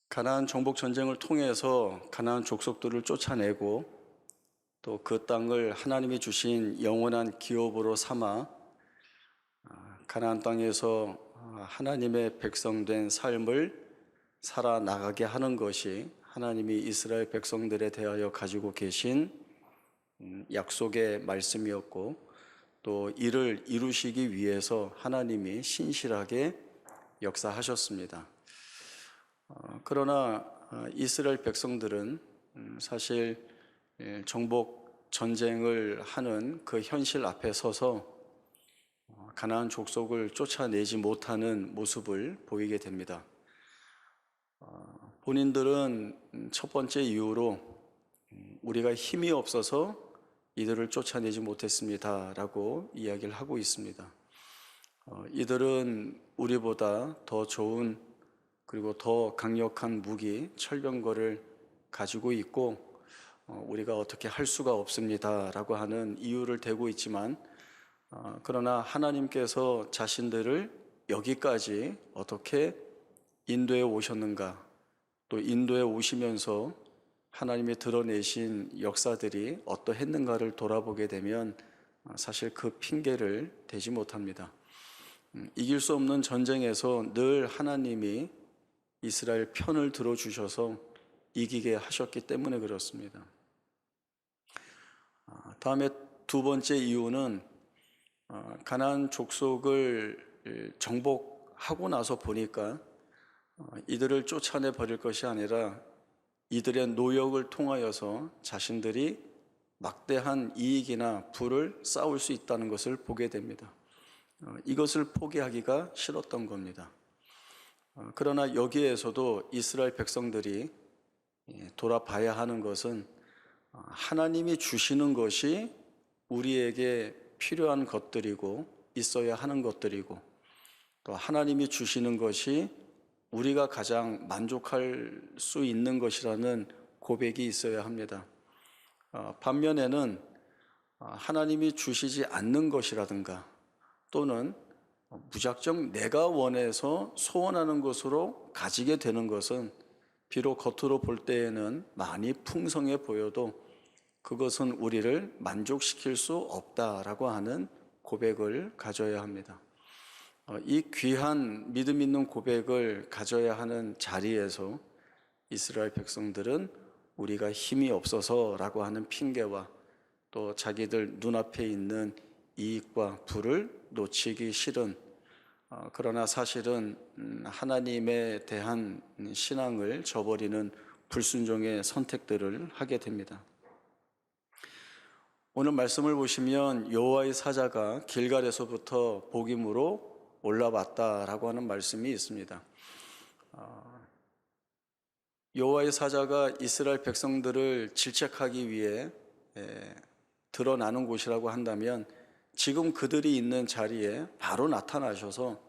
가나안 정복 전쟁을 통해서 가나안 족속들을 쫓아내고 또 그 땅을 하나님이 주신 영원한 기업으로 삼아 가나안 땅에서 하나님의 백성된 삶을 살아나가게 하는 것이 하나님이 이스라엘 백성들에 대하여 가지고 계신 약속의 말씀이었고, 또 이를 이루시기 위해서 하나님이 신실하게 역사하셨습니다. 그러나 이스라엘 백성들은 사실 정복 전쟁을 하는 그 현실 앞에 서서 가나안 족속을 쫓아내지 못하는 모습을 보이게 됩니다. 본인들은 첫 번째 이유로 우리가 힘이 없어서 이들을 쫓아내지 못했습니다 라고 이야기를 하고 있습니다. 이들은 우리보다 더 좋은 그리고 더 강력한 무기, 철병거를 가지고 있고 우리가 어떻게 할 수가 없습니다 라고 하는 이유를 대고 있지만, 그러나 하나님께서 자신들을 여기까지 어떻게 인도해 오셨는가, 또 인도해 오시면서 하나님이 드러내신 역사들이 어떠했는가를 돌아보게 되면 사실 그 핑계를 대지 못합니다. 이길 수 없는 전쟁에서 늘 하나님이 이스라엘 편을 들어주셔서 이기게 하셨기 때문에 그렇습니다. 다음에 두 번째 이유는 가나안 족속을 정복하고 나서 보니까 이들을 쫓아내 버릴 것이 아니라 이들의 노역을 통하여서 자신들이 막대한 이익이나 부를 쌓을 수 있다는 것을 보게 됩니다. 이것을 포기하기가 싫었던 겁니다. 그러나 여기에서도 이스라엘 백성들이 돌아봐야 하는 것은 하나님이 주시는 것이 우리에게 필요한 것들이고 있어야 하는 것들이고, 또 하나님이 주시는 것이 우리가 가장 만족할 수 있는 것이라는 고백이 있어야 합니다. 반면에는 하나님이 주시지 않는 것이라든가 또는 무작정 내가 원해서 소원하는 것으로 가지게 되는 것은 비록 겉으로 볼 때에는 많이 풍성해 보여도 그것은 우리를 만족시킬 수 없다라고 하는 고백을 가져야 합니다. 이 귀한 믿음 있는 고백을 가져야 하는 자리에서 이스라엘 백성들은 우리가 힘이 없어서라고 하는 핑계와 또 자기들 눈앞에 있는 이익과 부를 놓치기 싫은, 그러나 사실은 하나님에 대한 신앙을 저버리는 불순종의 선택들을 하게 됩니다. 오늘 말씀을 보시면 여호와의 사자가 길갈에서부터 복임으로 올라왔다라고 하는 말씀이 있습니다. 여호와의 사자가 이스라엘 백성들을 질책하기 위해 드러나는 곳이라고 한다면 지금 그들이 있는 자리에 바로 나타나셔서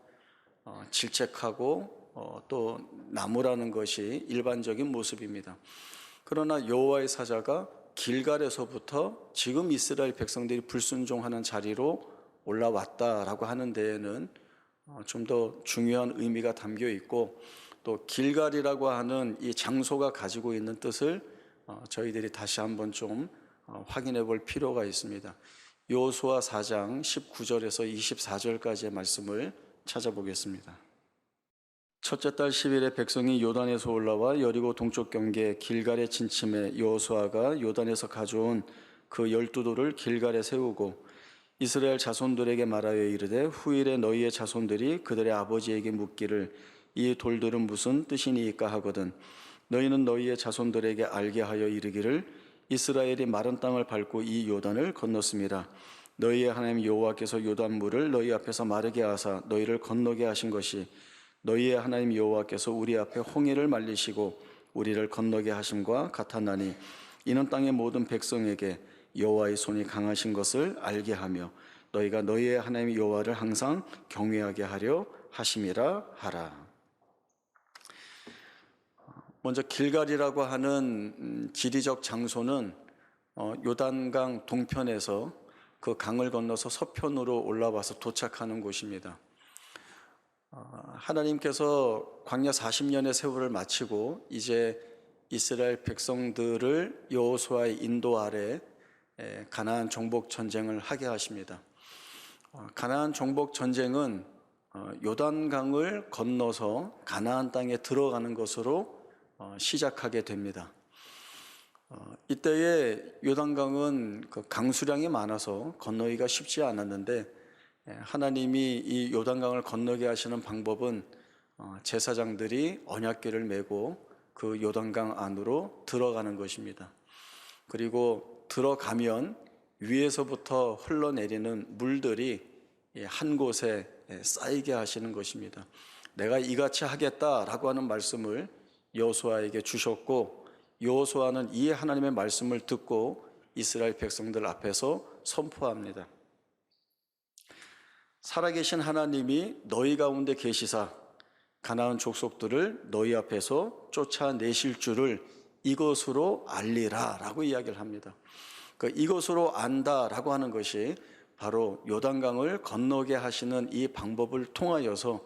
질책하고 또 나무라는 것이 일반적인 모습입니다. 그러나 여호와의 사자가 길갈에서부터 지금 이스라엘 백성들이 불순종하는 자리로 올라왔다라고 하는 데에는 좀 더 중요한 의미가 담겨 있고, 또 길갈이라고 하는 이 장소가 가지고 있는 뜻을 저희들이 다시 한번 좀 확인해 볼 필요가 있습니다. 여호수아 4장 19절에서 24절까지의 말씀을 찾아보겠습니다. 첫째 달 10일에 백성이 요단에서 올라와 여리고 동쪽 경계 길갈에 진침해 여호수아가 요단에서 가져온 그 12돌을 길갈에 세우고 이스라엘 자손들에게 말하여 이르되 후일에 너희의 자손들이 그들의 아버지에게 묻기를 이 돌들은 무슨 뜻이니이까 하거든 너희는 너희의 자손들에게 알게 하여 이르기를 이스라엘이 마른 땅을 밟고 이 요단을 건넜습니다. 너희의 하나님 여호와께서 요단물을 너희 앞에서 마르게 하사 너희를 건너게 하신 것이 너희의 하나님 여호와께서 우리 앞에 홍해를 말리시고 우리를 건너게 하심과 같았나니 이는 땅의 모든 백성에게 여호와의 손이 강하신 것을 알게 하며 너희가 너희의 하나님 여호와를 항상 경외하게 하려 하심이라 하라. 먼저 길갈이라고 하는 지리적 장소는 요단강 동편에서 그 강을 건너서 서편으로 올라와서 도착하는 곳입니다. 하나님께서 광야 40년의 세월을 마치고 이제 이스라엘 백성들을 여호수아의 인도 아래 가나안 정복 전쟁을 하게 하십니다. 가나안 정복 전쟁은 요단강을 건너서 가나안 땅에 들어가는 것으로 시작하게 됩니다. 이때에 요단강은 그 강수량이 많아서 건너기가 쉽지 않았는데 하나님이 이 요단강을 건너게 하시는 방법은 제사장들이 언약궤를 메고 그 요단강 안으로 들어가는 것입니다. 그리고 들어가면 위에서부터 흘러내리는 물들이 한 곳에 쌓이게 하시는 것입니다. 내가 이같이 하겠다라고 하는 말씀을 여호수아에게 주셨고, 여호수아는 이 하나님의 말씀을 듣고 이스라엘 백성들 앞에서 선포합니다. 살아계신 하나님이 너희 가운데 계시사 가나안 족속들을 너희 앞에서 쫓아내실 줄을 이것으로 알리라 라고 이야기를 합니다. 이것으로 안다라고 하는 것이 바로 요단강을 건너게 하시는 이 방법을 통하여서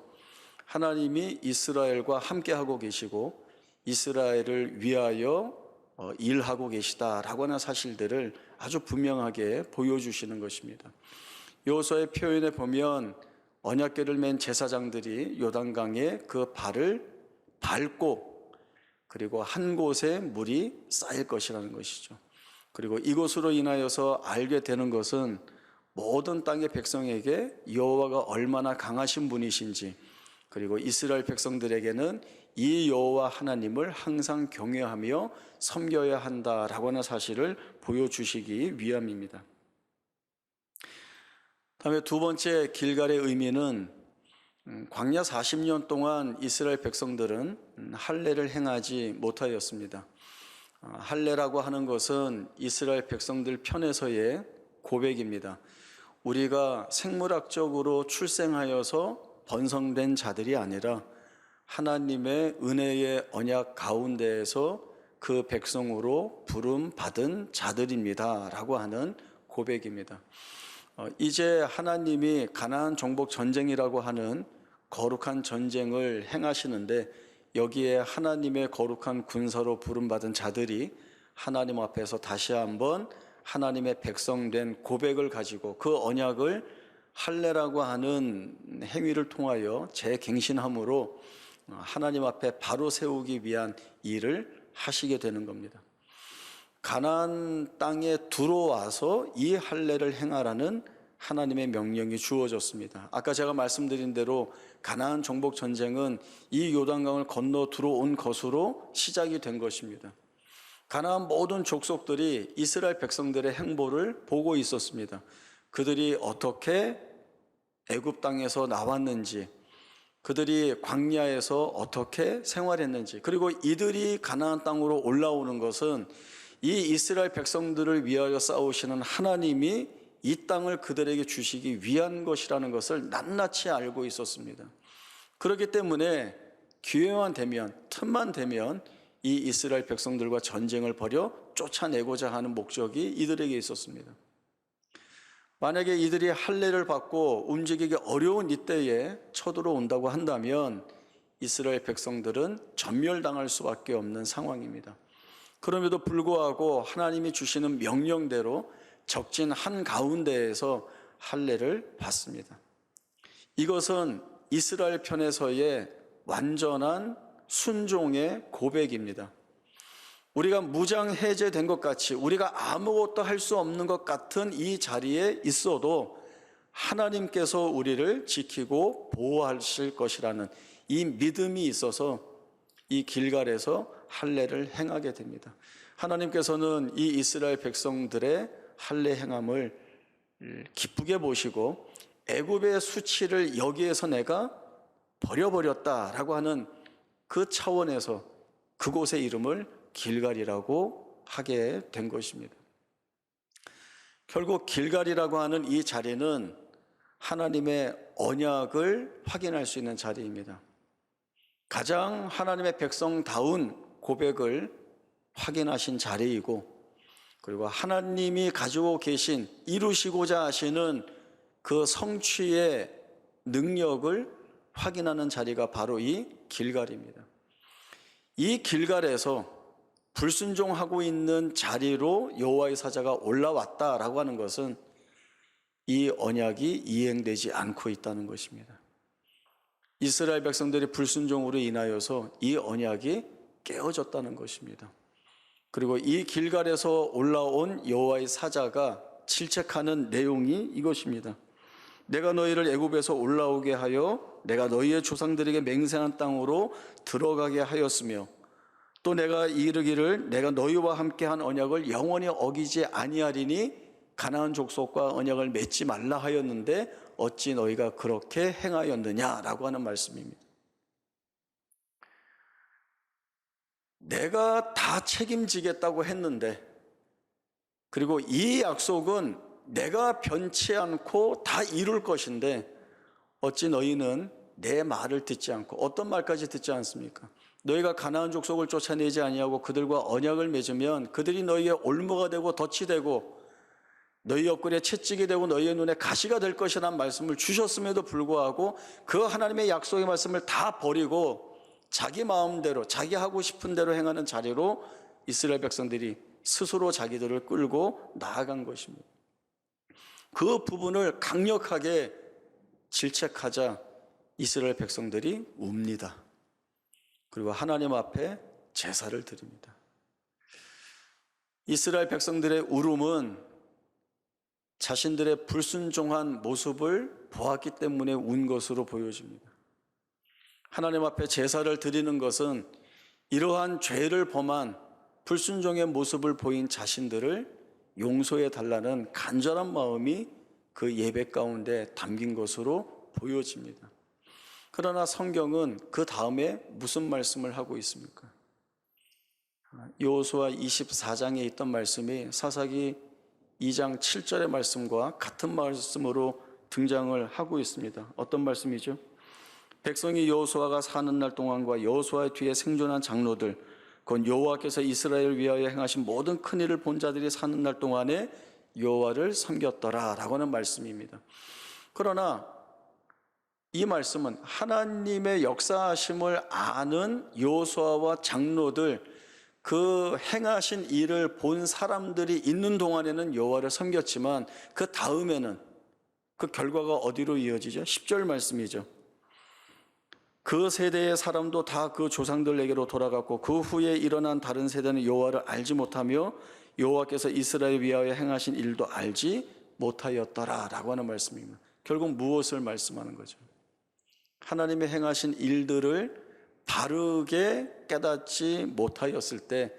하나님이 이스라엘과 함께하고 계시고 이스라엘을 위하여 일하고 계시다라고 하는 사실들을 아주 분명하게 보여주시는 것입니다. 여호수아의 표현에 보면 언약궤를 맨 제사장들이 요단강에 그 발을 밟고 그리고 한 곳에 물이 쌓일 것이라는 것이죠. 그리고 이것으로 인하여서 알게 되는 것은 모든 땅의 백성에게 여호와가 얼마나 강하신 분이신지, 그리고 이스라엘 백성들에게는 이 여호와 하나님을 항상 경외하며 섬겨야 한다라고 하는 사실을 보여주시기 위함입니다. 다음에 두 번째 길갈의 의미는 광야 40년 동안 이스라엘 백성들은 할례를 행하지 못하였습니다. 할례라고 하는 것은 이스라엘 백성들 편에서의 고백입니다. 우리가 생물학적으로 출생하여서 번성된 자들이 아니라 하나님의 은혜의 언약 가운데에서 그 백성으로 부름 받은 자들입니다 라고 하는 고백입니다. 이제 하나님이 가나안 정복 전쟁이라고 하는 거룩한 전쟁을 행하시는데, 여기에 하나님의 거룩한 군사로 부름받은 자들이 하나님 앞에서 다시 한번 하나님의 백성된 고백을 가지고 그 언약을 할례라고 하는 행위를 통하여 재갱신함으로 하나님 앞에 바로 세우기 위한 일을 하시게 되는 겁니다. 가나안 땅에 들어와서 이 할례를 행하라는 하나님의 명령이 주어졌습니다. 아까 제가 말씀드린 대로 가나안 정복 전쟁은 이 요단강을 건너 들어온 것으로 시작이 된 것입니다. 가나안 모든 족속들이 이스라엘 백성들의 행보를 보고 있었습니다. 그들이 어떻게 애굽 땅에서 나왔는지, 그들이 광야에서 어떻게 생활했는지, 그리고 이들이 가나안 땅으로 올라오는 것은 이 이스라엘 백성들을 위하여 싸우시는 하나님이 이 땅을 그들에게 주시기 위한 것이라는 것을 낱낱이 알고 있었습니다. 그렇기 때문에 기회만 되면, 틈만 되면 이 이스라엘 백성들과 전쟁을 벌여 쫓아내고자 하는 목적이 이들에게 있었습니다. 만약에 이들이 할례를 받고 움직이기 어려운 이때에 쳐들어온다고 한다면 이스라엘 백성들은 전멸당할 수밖에 없는 상황입니다. 그럼에도 불구하고 하나님이 주시는 명령대로 적진 한가운데에서 할례를 받습니다. 이것은 이스라엘 편에서의 완전한 순종의 고백입니다. 우리가 무장 해제된 것 같이, 우리가 아무것도 할 수 없는 것 같은 이 자리에 있어도 하나님께서 우리를 지키고 보호하실 것이라는 이 믿음이 있어서 이 길갈에서 할례를 행하게 됩니다. 하나님께서는 이 이스라엘 백성들의 할례 행함을 기쁘게 보시고 애굽의 수치를 여기에서 내가 버려버렸다라고 하는 그 차원에서 그곳의 이름을 길갈이라고 하게 된 것입니다. 결국 길갈이라고 하는 이 자리는 하나님의 언약을 확인할 수 있는 자리입니다. 가장 하나님의 백성다운 고백을 확인하신 자리이고, 그리고 하나님이 가지고 계신, 이루시고자 하시는 그 성취의 능력을 확인하는 자리가 바로 이 길갈입니다. 이 길갈에서 불순종하고 있는 자리로 여호와의 사자가 올라왔다라고 하는 것은 이 언약이 이행되지 않고 있다는 것입니다. 이스라엘 백성들이 불순종으로 인하여서 이 언약이 깨어졌다는 것입니다. 그리고 이 길갈에서 올라온 여호와의 사자가 질책하는 내용이 이것입니다. 내가 너희를 애굽에서 올라오게 하여 내가 너희의 조상들에게 맹세한 땅으로 들어가게 하였으며 또 내가 이르기를 내가 너희와 함께한 언약을 영원히 어기지 아니하리니 가나안 족속과 언약을 맺지 말라 하였는데 어찌 너희가 그렇게 행하였느냐라고 하는 말씀입니다. 내가 다 책임지겠다고 했는데, 그리고 이 약속은 내가 변치 않고 다 이룰 것인데 어찌 너희는 내 말을 듣지 않고, 어떤 말까지 듣지 않습니까? 너희가 가나안 족속을 쫓아내지 아니하고 그들과 언약을 맺으면 그들이 너희의 올무가 되고 덫이 되고 너희 옆구리에 채찍이 되고 너희의 눈에 가시가 될 것이라는 말씀을 주셨음에도 불구하고 그 하나님의 약속의 말씀을 다 버리고 자기 마음대로 자기 하고 싶은 대로 행하는 자리로 이스라엘 백성들이 스스로 자기들을 끌고 나아간 것입니다. 그 부분을 강력하게 질책하자 이스라엘 백성들이 웁니다. 그리고 하나님 앞에 제사를 드립니다. 이스라엘 백성들의 울음은 자신들의 불순종한 모습을 보았기 때문에 운 것으로 보여집니다. 하나님 앞에 제사를 드리는 것은 이러한 죄를 범한 불순종의 모습을 보인 자신들을 용서해 달라는 간절한 마음이 그 예배 가운데 담긴 것으로 보여집니다. 그러나 성경은 그 다음에 무슨 말씀을 하고 있습니까? 여호수아 24장에 있던 말씀이 사사기 2장 7절의 말씀과 같은 말씀으로 등장을 하고 있습니다. 어떤 말씀이죠? 백성이 여호수아가 사는 날 동안과 여호수아의 뒤에 생존한 장로들, 곧 여호와께서 이스라엘을 위하여 행하신 모든 큰 일을 본 자들이 사는 날 동안에 여호와를 섬겼더라 라고 하는 말씀입니다. 그러나 이 말씀은 하나님의 역사하심을 아는 여호수아와 장로들, 그 행하신 일을 본 사람들이 있는 동안에는 여호와를 섬겼지만 그 다음에는 그 결과가 어디로 이어지죠? 10절 말씀이죠. 그 세대의 사람도 다 그 조상들에게로 돌아갔고 그 후에 일어난 다른 세대는 여호와를 알지 못하며 여호와께서 이스라엘 위하여 행하신 일도 알지 못하였더라 라고 하는 말씀입니다. 결국 무엇을 말씀하는 거죠? 하나님의 행하신 일들을 바르게 깨닫지 못하였을 때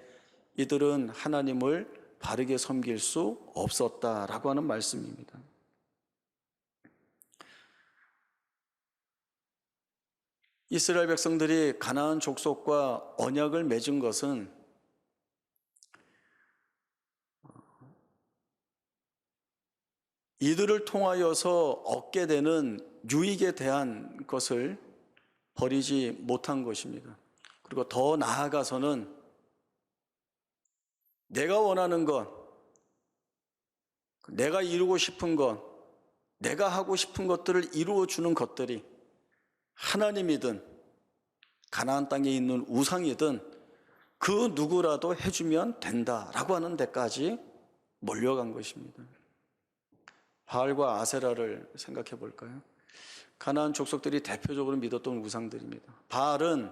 이들은 하나님을 바르게 섬길 수 없었다라고 하는 말씀입니다. 이스라엘 백성들이 가나안 족속과 언약을 맺은 것은 이들을 통하여서 얻게 되는 유익에 대한 것을 버리지 못한 것입니다. 그리고 더 나아가서는 내가 원하는 것, 내가 이루고 싶은 것, 내가 하고 싶은 것들을 이루어주는 것들이 하나님이든 가나안 땅에 있는 우상이든 그 누구라도 해주면 된다라고 하는 데까지 몰려간 것입니다. 바알과 아세라를 생각해 볼까요? 가나안 족속들이 대표적으로 믿었던 우상들입니다. 바알은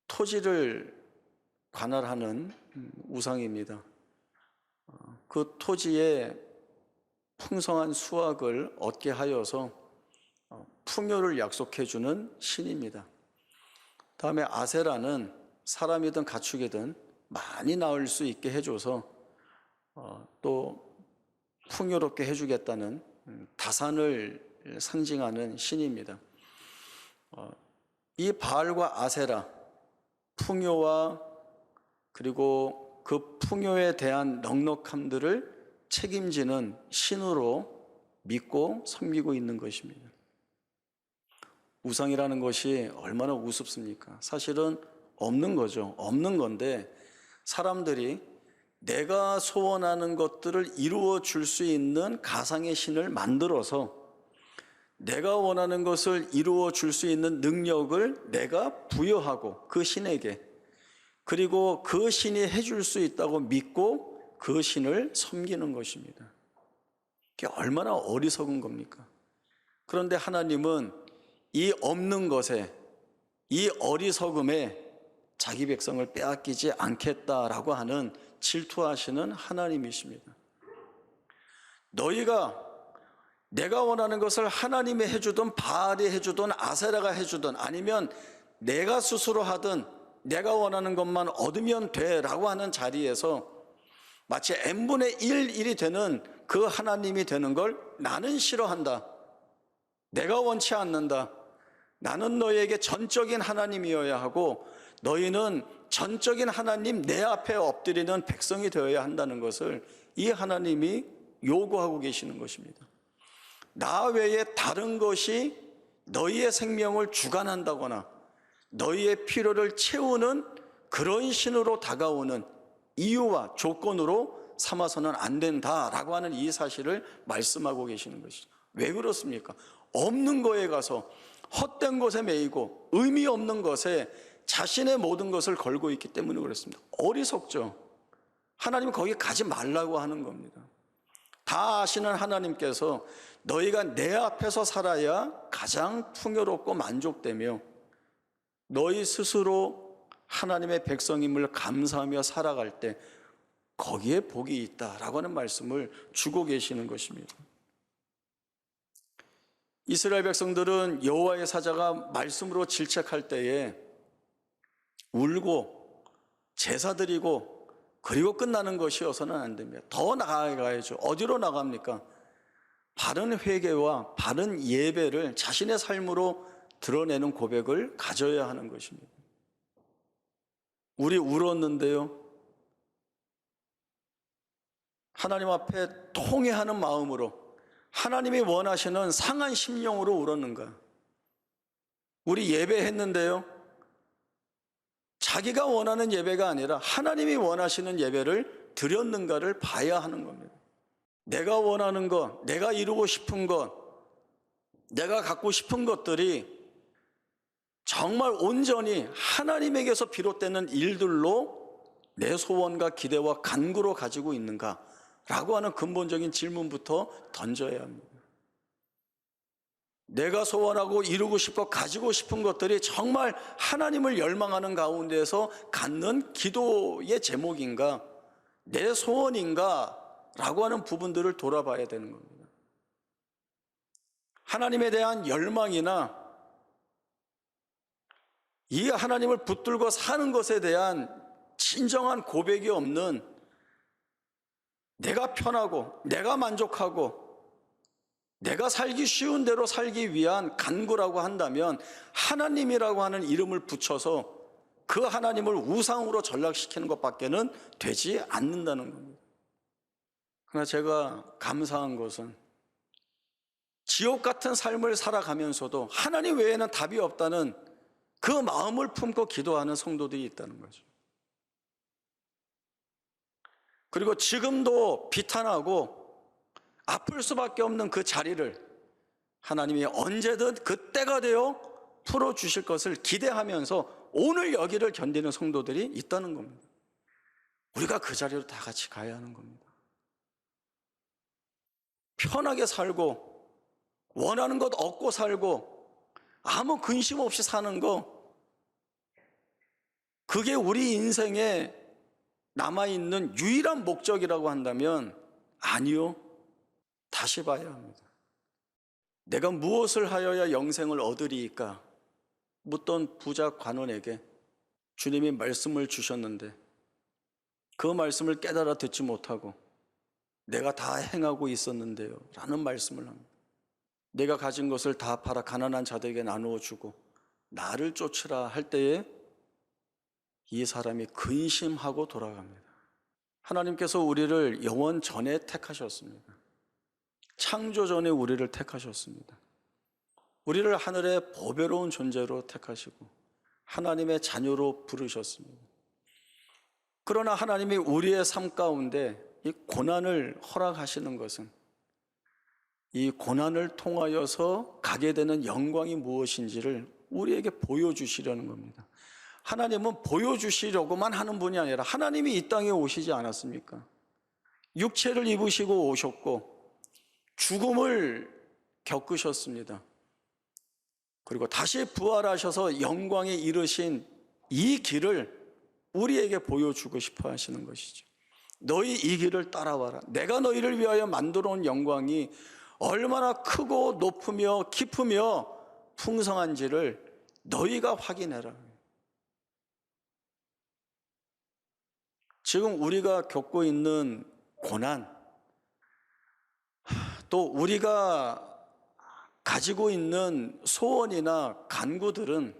토지를 관할하는 우상입니다. 그 토지에 풍성한 수확을 얻게 하여서 풍요를 약속해 주는 신입니다. 다음에 아세라는 사람이든 가축이든 많이 낳을 수 있게 해줘서 또 풍요롭게 해주겠다는 다산을 상징하는 신입니다. 이 바알과 아세라, 풍요와 그리고 그 풍요에 대한 넉넉함들을 책임지는 신으로 믿고 섬기고 있는 것입니다. 우상이라는 것이 얼마나 우습습니까? 사실은 없는 거죠. 없는 건데 사람들이 내가 소원하는 것들을 이루어 줄 수 있는 가상의 신을 만들어서 내가 원하는 것을 이루어 줄 수 있는 능력을 내가 부여하고 그 신에게, 그리고 그 신이 해줄 수 있다고 믿고 그 신을 섬기는 것입니다. 그게 얼마나 어리석은 겁니까? 그런데 하나님은 이 없는 것에, 이 어리석음에 자기 백성을 빼앗기지 않겠다라고 하는 질투하시는 하나님이십니다. 너희가 내가 원하는 것을 하나님이 해주든 바알이 해주든 아세라가 해주든 아니면 내가 스스로 하든 내가 원하는 것만 얻으면 돼라고 하는 자리에서 마치 n분의 1이 되는 그 하나님이 되는 걸 나는 싫어한다, 내가 원치 않는다, 나는 너희에게 전적인 하나님이어야 하고 너희는 전적인 하나님 내 앞에 엎드리는 백성이 되어야 한다는 것을 이 하나님이 요구하고 계시는 것입니다. 나 외에 다른 것이 너희의 생명을 주관한다거나 너희의 필요를 채우는 그런 신으로 다가오는 이유와 조건으로 삼아서는 안 된다라고 하는 이 사실을 말씀하고 계시는 것이죠. 왜 그렇습니까? 없는 거에 가서 헛된 것에 매이고 의미 없는 것에 자신의 모든 것을 걸고 있기 때문에 그렇습니다. 어리석죠. 하나님은 거기 가지 말라고 하는 겁니다. 다 아시는 하나님께서 너희가 내 앞에서 살아야 가장 풍요롭고 만족되며 너희 스스로 하나님의 백성임을 감사하며 살아갈 때 거기에 복이 있다라고 하는 말씀을 주고 계시는 것입니다. 이스라엘 백성들은 여호와의 사자가 말씀으로 질책할 때에 울고 제사 드리고 그리고 끝나는 것이어서는 안 됩니다. 더 나아가야죠. 어디로 나갑니까? 바른 회개와 바른 예배를 자신의 삶으로 드러내는 고백을 가져야 하는 것입니다. 우리 울었는데요, 하나님 앞에 통회하는 마음으로 하나님이 원하시는 상한 심령으로 울었는가? 우리 예배했는데요, 자기가 원하는 예배가 아니라 하나님이 원하시는 예배를 드렸는가를 봐야 하는 겁니다. 내가 원하는 것, 내가 이루고 싶은 것, 내가 갖고 싶은 것들이 정말 온전히 하나님에게서 비롯되는 일들로 내 소원과 기대와 간구로 가지고 있는가? 라고 하는 근본적인 질문부터 던져야 합니다. 내가 소원하고 이루고 싶어 가지고 싶은 것들이 정말 하나님을 열망하는 가운데서 갖는 기도의 제목인가? 내 소원인가? 라고 하는 부분들을 돌아봐야 되는 겁니다. 하나님에 대한 열망이나 이 하나님을 붙들고 사는 것에 대한 진정한 고백이 없는, 내가 편하고 내가 만족하고 내가 살기 쉬운 대로 살기 위한 간구라고 한다면 하나님이라고 하는 이름을 붙여서 그 하나님을 우상으로 전락시키는 것밖에는 되지 않는다는 겁니다. 그러나 제가 감사한 것은 지옥 같은 삶을 살아가면서도 하나님 외에는 답이 없다는 그 마음을 품고 기도하는 성도들이 있다는 거죠. 그리고 지금도 비탄하고 아플 수밖에 없는 그 자리를 하나님이 언제든 그때가 되어 풀어주실 것을 기대하면서 오늘 여기를 견디는 성도들이 있다는 겁니다. 우리가 그 자리로 다 같이 가야 하는 겁니다. 편하게 살고 원하는 것 얻고 살고 아무 근심 없이 사는 거, 그게 우리 인생에 남아있는 유일한 목적이라고 한다면 아니요, 다시 봐야 합니다. 내가 무엇을 하여야 영생을 얻으리이까 묻던 부자 관원에게 주님이 말씀을 주셨는데 그 말씀을 깨달아 듣지 못하고 내가 다 행하고 있었는데요 라는 말씀을 합니다. 내가 가진 것을 다 팔아 가난한 자들에게 나누어 주고 나를 쫓으라 할 때에 이 사람이 근심하고 돌아갑니다. 하나님께서 우리를 영원 전에 택하셨습니다. 창조 전에 우리를 택하셨습니다. 우리를 하늘의 보배로운 존재로 택하시고 하나님의 자녀로 부르셨습니다. 그러나 하나님이 우리의 삶 가운데 이 고난을 허락하시는 것은 이 고난을 통하여서 가게 되는 영광이 무엇인지를 우리에게 보여주시려는 겁니다. 하나님은 보여주시려고만 하는 분이 아니라 하나님이 이 땅에 오시지 않았습니까? 육체를 입으시고 오셨고 죽음을 겪으셨습니다. 그리고 다시 부활하셔서 영광에 이르신 이 길을 우리에게 보여주고 싶어 하시는 것이죠. 너희 이 길을 따라와라. 내가 너희를 위하여 만들어 온 영광이 얼마나 크고 높으며 깊으며 풍성한지를 너희가 확인해라. 지금 우리가 겪고 있는 고난, 또 우리가 가지고 있는 소원이나 간구들은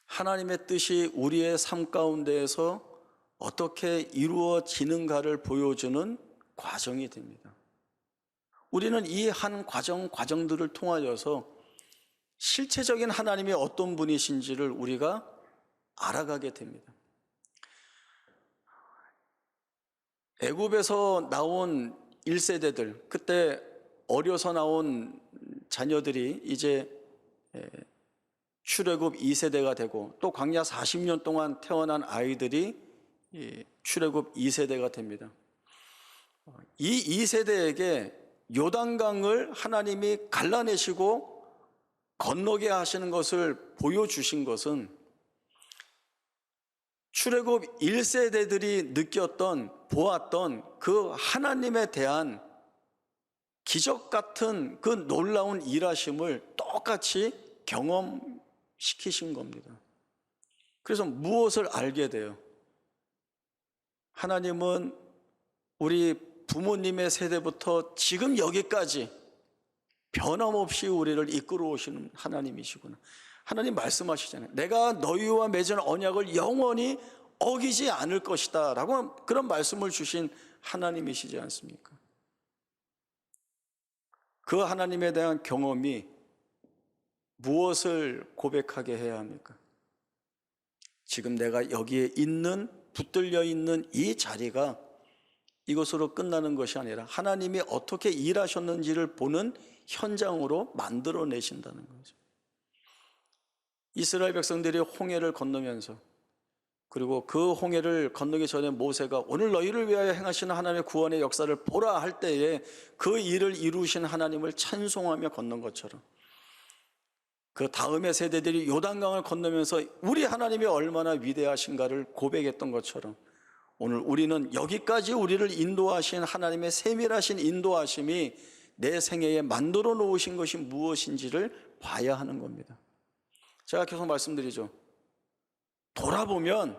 하나님의 뜻이 우리의 삶 가운데에서 어떻게 이루어지는가를 보여주는 과정이 됩니다. 우리는 이 한 과정들을 통하여서 실체적인 하나님이 어떤 분이신지를 우리가 알아가게 됩니다. 애굽에서 나온 1세대들, 그때 어려서 나온 자녀들이 이제 출애굽 2세대가 되고, 또 광야 40년 동안 태어난 아이들이 출애굽 2세대가 됩니다. 이 2세대에게 요단강을 하나님이 갈라내시고 건너게 하시는 것을 보여주신 것은 출애굽 1세대들이 느꼈던, 보았던 그 하나님에 대한 기적 같은 그 놀라운 일하심을 똑같이 경험시키신 겁니다. 그래서 무엇을 알게 돼요? 하나님은 우리 부모님의 세대부터 지금 여기까지 변함없이 우리를 이끌어 오시는 하나님이시구나. 하나님 말씀하시잖아요. 내가 너희와 맺은 언약을 영원히 어기지 않을 것이다 라고 그런 말씀을 주신 하나님이시지 않습니까? 그 하나님에 대한 경험이 무엇을 고백하게 해야 합니까? 지금 내가 여기에 있는, 붙들려 있는 이 자리가 이것으로 끝나는 것이 아니라 하나님이 어떻게 일하셨는지를 보는 현장으로 만들어내신다는 거죠. 이스라엘 백성들이 홍해를 건너면서, 그리고 그 홍해를 건너기 전에 모세가 오늘 너희를 위하여 행하시는 하나님의 구원의 역사를 보라 할 때에 그 일을 이루신 하나님을 찬송하며 건넌 것처럼, 그 다음의 세대들이 요단강을 건너면서 우리 하나님이 얼마나 위대하신가를 고백했던 것처럼, 오늘 우리는 여기까지 우리를 인도하신 하나님의 세밀하신 인도하심이 내 생애에 만들어 놓으신 것이 무엇인지를 봐야 하는 겁니다. 제가 계속 말씀드리죠. 돌아보면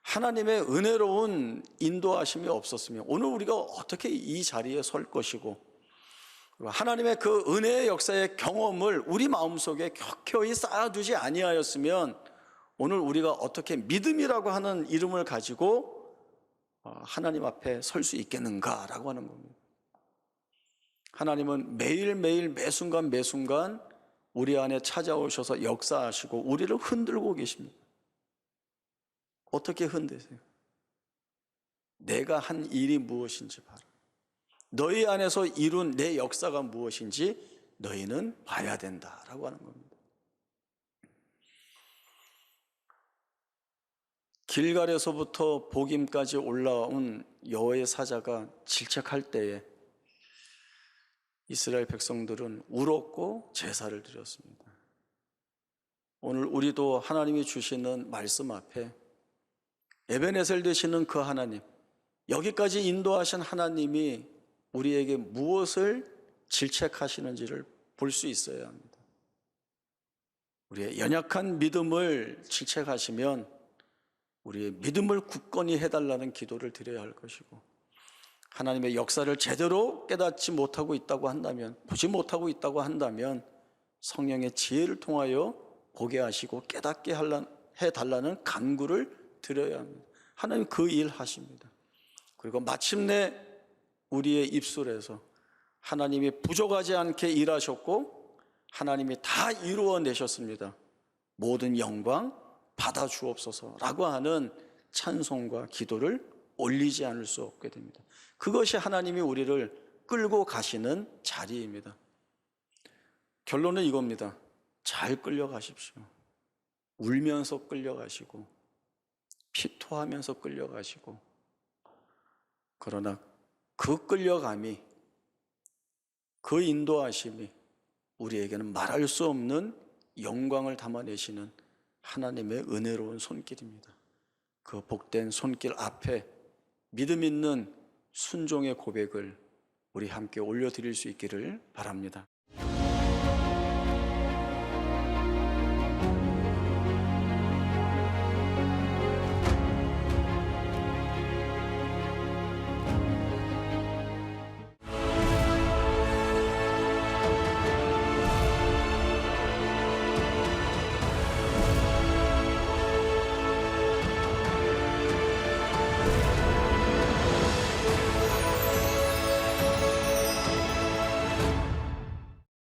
하나님의 은혜로운 인도하심이 없었으면 오늘 우리가 어떻게 이 자리에 설 것이고, 하나님의 그 은혜의 역사의 경험을 우리 마음속에 켜켜이 쌓아두지 아니하였으면 오늘 우리가 어떻게 믿음이라고 하는 이름을 가지고 하나님 앞에 설 수 있겠는가라고 하는 겁니다. 하나님은 매일매일 매순간 매순간 우리 안에 찾아오셔서 역사하시고 우리를 흔들고 계십니다. 어떻게 흔드세요? 내가 한 일이 무엇인지 봐라. 너희 안에서 이룬 내 역사가 무엇인지 너희는 봐야 된다라고 하는 겁니다. 길갈에서부터 복임까지 올라온 여호와의 사자가 질책할 때에 이스라엘 백성들은 울었고 제사를 드렸습니다. 오늘 우리도 하나님이 주시는 말씀 앞에 에베네셀 되시는 그 하나님, 여기까지 인도하신 하나님이 우리에게 무엇을 질책하시는지를 볼 수 있어야 합니다. 우리의 연약한 믿음을 질책하시면 우리의 믿음을 굳건히 해달라는 기도를 드려야 할 것이고, 하나님의 역사를 제대로 깨닫지 못하고 있다고 한다면, 보지 못하고 있다고 한다면 성령의 지혜를 통하여 보게 하시고 깨닫게 해달라는 간구를 드려야 합니다. 하나님 그 일 하십니다. 그리고 마침내 우리의 입술에서 하나님이 부족하지 않게 일하셨고 하나님이 다 이루어내셨습니다. 모든 영광 받아 주옵소서라고 하는 찬송과 기도를 올리지 않을 수 없게 됩니다. 그것이 하나님이 우리를 끌고 가시는 자리입니다. 결론은 이겁니다. 잘 끌려가십시오. 울면서 끌려가시고 피토하면서 끌려가시고, 그러나 그 끌려감이, 그 인도하심이 우리에게는 말할 수 없는 영광을 담아내시는 하나님의 은혜로운 손길입니다. 그 복된 손길 앞에 믿음 있는 순종의 고백을 우리 함께 올려드릴 수 있기를 바랍니다.